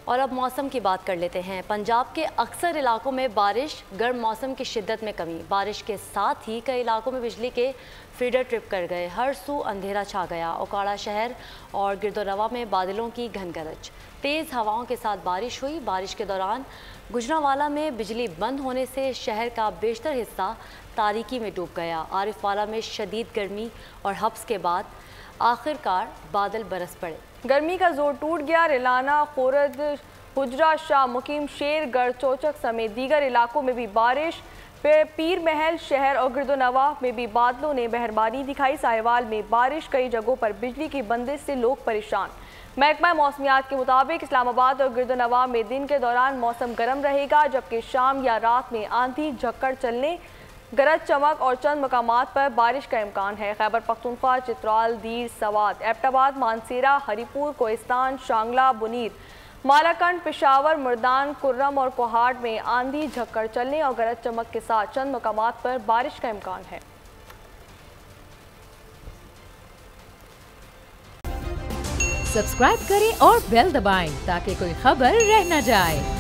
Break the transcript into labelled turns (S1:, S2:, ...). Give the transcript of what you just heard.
S1: और अब मौसम की बात कर लेते हैं। पंजाब के अक्सर इलाकों में बारिश, गर्म मौसम की शिद्दत में कमी। बारिश के साथ ही कई इलाकों में बिजली के फीडर ट्रिप कर गए। हर सू अंधेरा छा गया। ओकाड़ा शहर और गिरदोनवा में बादलों की घनगरज, तेज़ हवाओं के साथ बारिश हुई। बारिश के दौरान गुजरांवाला में बिजली बंद होने से शहर का बेशतर हिस्सा तारीकी में डूब गया। आरिफवाला में शदीद गर्मी और हब्स के बाद आखिरकार बादल बरस पड़े।
S2: गर्मी का जोर टूट गया। रिलाना, खोरद, हुजरा शाह, मुकीम, शेरगढ़, चौचक समेत दीगर इलाकों में भी बारिश। पीर महल शहर और गिरदोनवा में भी बादलों ने मेहरबानी दिखाई। साहिवाल में बारिश, कई जगहों पर बिजली की बंदिश से लोग परेशान। महकमा मौसमियात के मुताबिक इस्लामाबाद और गिरदोनवा में दिन के दौरान मौसम गर्म रहेगा, जबकि शाम या रात में आंधी झक्कड़ चलने, गरज चमक और चंद मकामात पर बारिश का इम्कान है। खैबर पख्तूनख्वा, चित्राल, दीर, सवात, एबटाबाद, मानसेरा, हरीपुर, कोहिस्तान, शांगला, बुनीर, मालाकंड, पेशावर, मुर्दान, कुर्रम और कोहाट में आंधी झक्कड़ चलने और गरज चमक के साथ चंद मकामात पर बारिश का इम्कान है।
S3: सब्सक्राइब करें और बेल दबाएं ताकि कोई खबर रह न जाए।